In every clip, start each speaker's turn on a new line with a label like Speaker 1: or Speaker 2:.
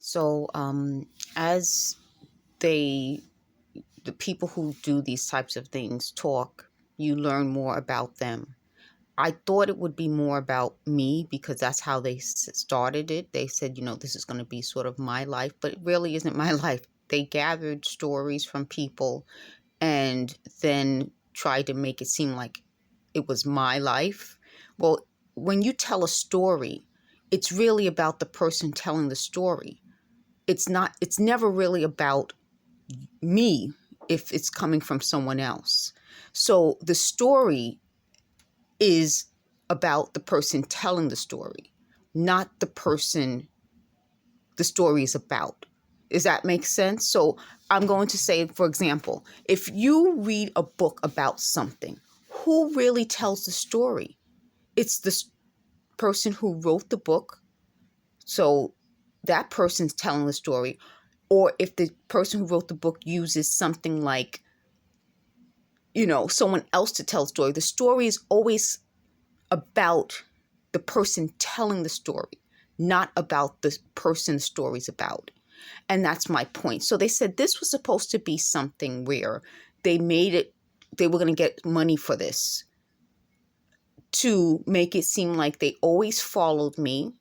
Speaker 1: So, as they, the people who do these types of things talk, you learn more about them. I thought it would be more about me because that's how they started it. They said, this is going to be sort of my life, but it really isn't my life. They gathered stories from people and then tried to make it seem like it was my life. Well, when you tell a story, it's really about the person telling the story. It's never really about me if it's coming from someone else. So the story is about the person telling the story, not the person the story is about. Does that make sense? So I'm going to say, for example, if you read a book about something, who really tells the story? It's the person who wrote the book. So that person's telling the story. Or if the person who wrote the book uses something like, someone else to tell the story is always about the person telling the story, not about the person the story's about. And that's my point. So they said this was supposed to be something where they were going to get money for this to make it seem like they always followed me,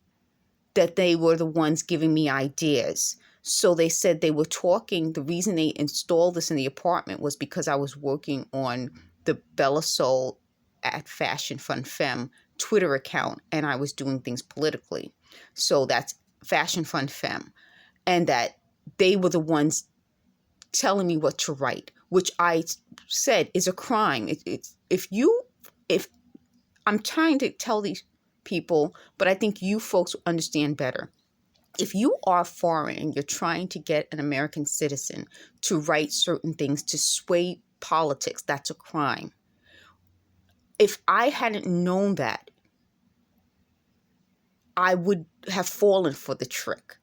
Speaker 1: that they were the ones giving me ideas. So they said they were talking. The reason they installed this in the apartment was because I was working on the Bella Soul at Fashion Fun Femme Twitter account, and I was doing things politically. So that's Fashion Fun Femme. And that they were the ones telling me what to write, which I said is a crime. If I'm trying to tell these people, but I think you folks understand better. If you are foreign and you're trying to get an American citizen to write certain things to sway politics, that's a crime. If I hadn't known that, I would have fallen for the trick.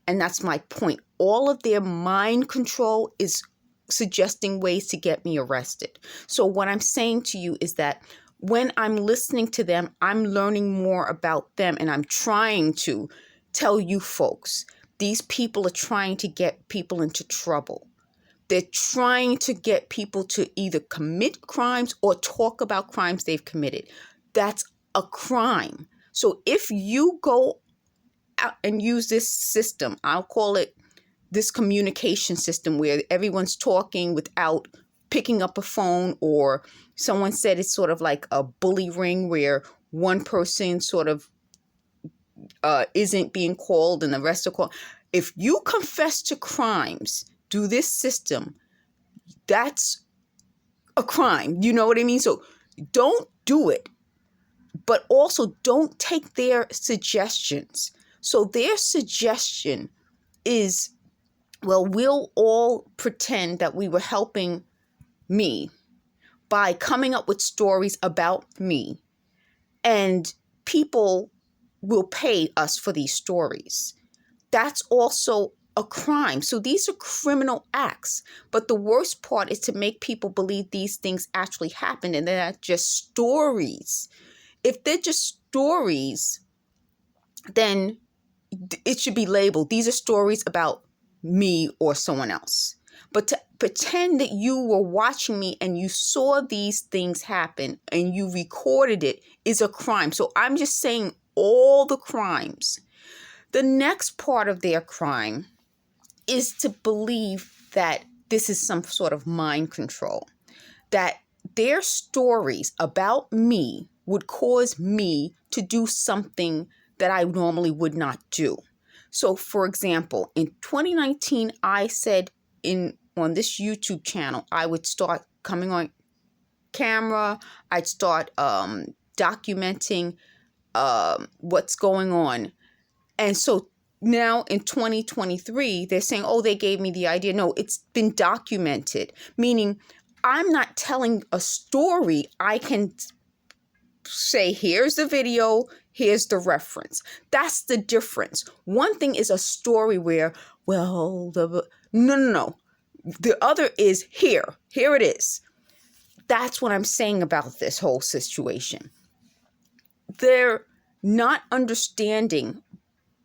Speaker 1: And that's my point. All of their mind control is suggesting ways to get me arrested. So what I'm saying to you is that when I'm listening to them, I'm learning more about them, and I'm trying to tell you folks, these people are trying to get people into trouble. They're trying to get people to either commit crimes or talk about crimes they've committed. That's a crime. So if you go out and use this system, I'll call it this communication system where everyone's talking without picking up a phone, or someone said it's sort of like a bully ring where one person sort of isn't being called and the rest are called. If you confess to crimes through this system, that's a crime. You know what I mean? So don't do it, but also don't take their suggestions. So their suggestion is, well, we'll all pretend that we were helping me by coming up with stories about me, and people will pay us for these stories. That's also a crime. So these are criminal acts. But the worst part is to make people believe these things actually happened and they're not just stories. If they're just stories, then it should be labeled, these are stories about me or someone else. But to pretend that you were watching me and you saw these things happen and you recorded it is a crime. So I'm just saying all the crimes. The next part of their crime is to believe that this is some sort of mind control, that their stories about me would cause me to do something that I normally would not do. So, for example, in 2019, I said on this YouTube channel, I would start coming on camera. I'd start documenting what's going on. And so now in 2023, they're saying, oh, they gave me the idea. No, it's been documented, meaning I'm not telling a story. I can say, here's the video, here's the reference. That's the difference. One thing is a story where, well, no. The other is here it is. That's what I'm saying about this whole situation. They're not understanding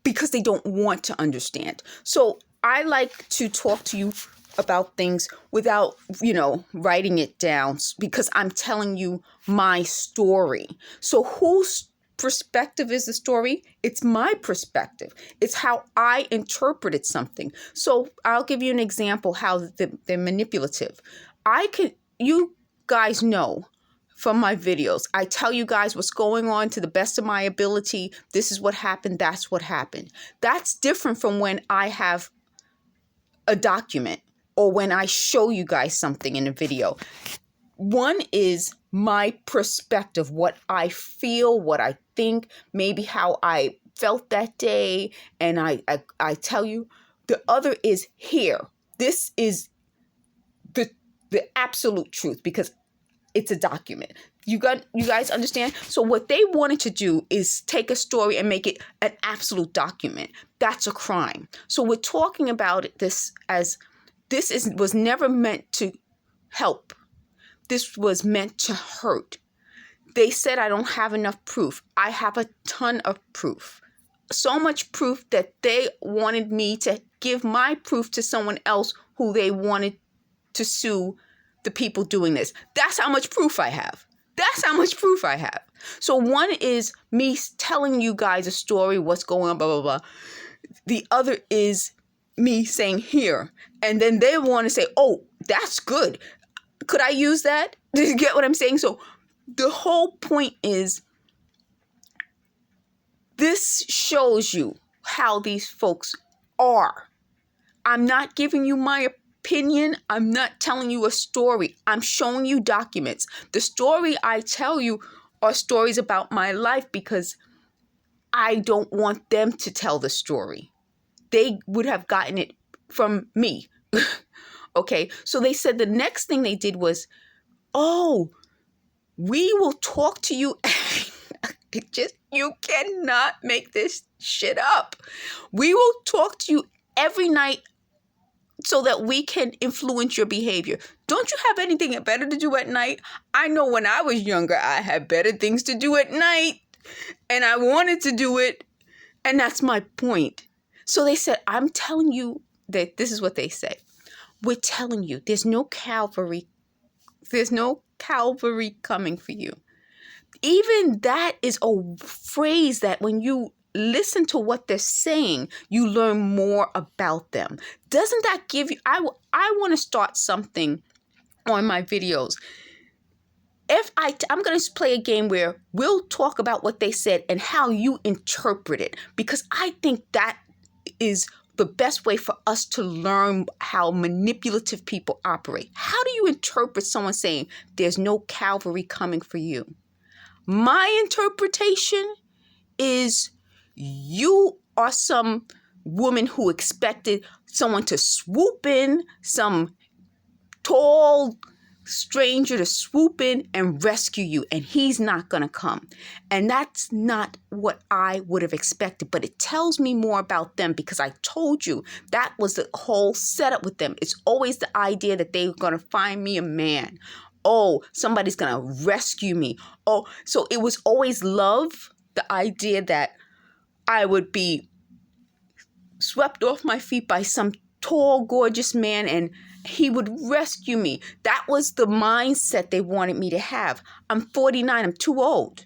Speaker 1: because they don't want to understand. So I like to talk to you about things without, writing it down, because I'm telling you my story. So whose perspective is the story? It's my perspective. It's how I interpreted something. So I'll give you an example how they're manipulative. You guys know from my videos, I tell you guys what's going on to the best of my ability. This is what happened. That's what happened. That's different from when I have a document or when I show you guys something in a video. One is my perspective, what I feel, what I think, maybe how I felt that day, and I tell you. The other is here. This is the absolute truth, because it's a document. You guys understand? So what they wanted to do is take a story and make it an absolute document. That's a crime. So we're talking about this as was never meant to help. This was meant to hurt. They said I don't have enough proof. I have a ton of proof. So much proof that they wanted me to give my proof to someone else who they wanted to sue the people doing this. That's how much proof I have. That's how much proof I have. So one is me telling you guys a story, what's going on, blah, blah, blah. The other is me saying here. And then they want to say, oh, that's good. Could I use that? Do you get what I'm saying? So the whole point is, this shows you how these folks are. I'm not giving you my opinion. I'm not telling you a story. I'm showing you documents. The story I tell you are stories about my life, because I don't want them to tell the story. They would have gotten it from me. Okay, so they said the next thing they did was, oh, we will talk to you. You cannot make this shit up. We will talk to you every night so that we can influence your behavior. Don't you have anything better to do at night? I know when I was younger, I had better things to do at night, and I wanted to do it. And that's my point. So they said, I'm telling you that this is what they say. We're telling you there's no Calvary. There's no Calvary coming for you. Even that is a phrase that when you listen to what they're saying, you learn more about them. Doesn't that give you, I want to start something on my videos. I'm going to play a game where we'll talk about what they said and how you interpret it, because I think that is the best way for us to learn how manipulative people operate. How do you interpret someone saying there's no Calvary coming for you? My interpretation is you are some woman who expected someone to swoop in, some tall stranger to swoop in and rescue you, and he's not going to come. And that's not what I would have expected, but it tells me more about them, because I told you that was the whole setup with them. It's always the idea that they're going to find me a man. Oh, somebody's going to rescue me. Oh, so it was always love, the idea that I would be swept off my feet by some tall, gorgeous man and he would rescue me. That was the mindset they wanted me to have. I'm 49. I'm too old.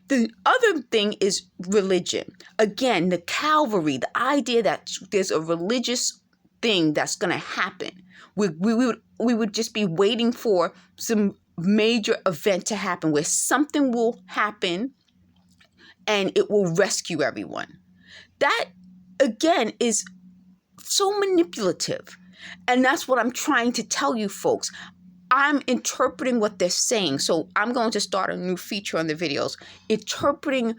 Speaker 1: The other thing is religion. Again, the Calvary, the idea that there's a religious thing that's going to happen. We would just be waiting for some major event to happen where something will happen and it will rescue everyone. That, again, is so manipulative. And that's what I'm trying to tell you folks. I'm interpreting what they're saying. So I'm going to start a new feature on the videos, interpreting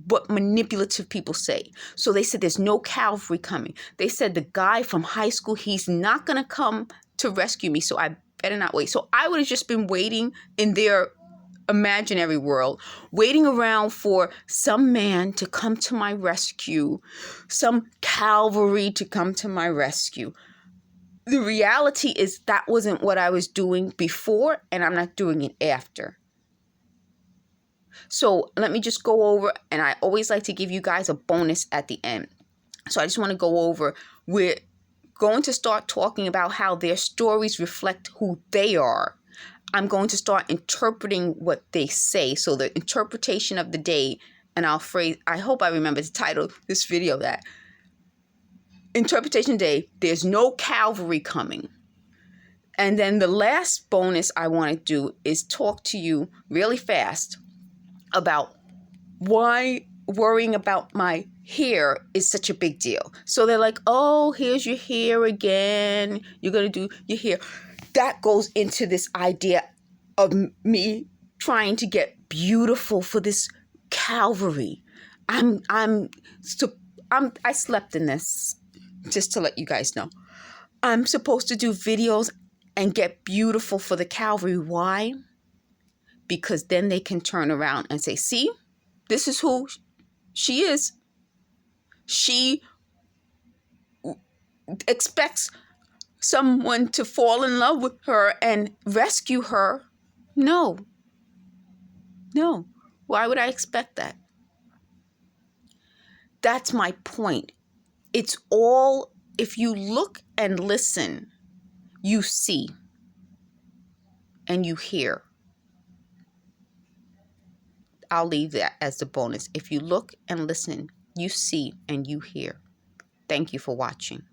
Speaker 1: what manipulative people say. So they said there's no Calvary coming. They said the guy from high school, he's not going to come to rescue me. So I better not wait. So I would have just been waiting in their imaginary world, waiting around for some man to come to my rescue, some Calvary to come to my rescue. The reality is that wasn't what I was doing before, and I'm not doing it after. So let me just go over, and I always like to give you guys a bonus at the end. So I just want to go over, we're going to start talking about how their stories reflect who they are. I'm going to start interpreting what they say. So the interpretation of the day, and I hope I remember to title this video that. Interpretation day, there's no Calvary coming. And then the last bonus I want to do is talk to you really fast about why worrying about my hair is such a big deal. So they're like, oh, here's your hair again. You're going to do your hair. That goes into this idea of me trying to get beautiful for this Calvary. I slept in this, just to let you guys know. I'm supposed to do videos and get beautiful for the Calvary. Why? Because then they can turn around and say, see, this is who she is. She expects someone to fall in love with her and rescue her. No. Why would I expect that? That's my point. It's all, if you look and listen, you see and you hear. I'll leave that as the bonus. If you look and listen, you see and you hear. Thank you for watching.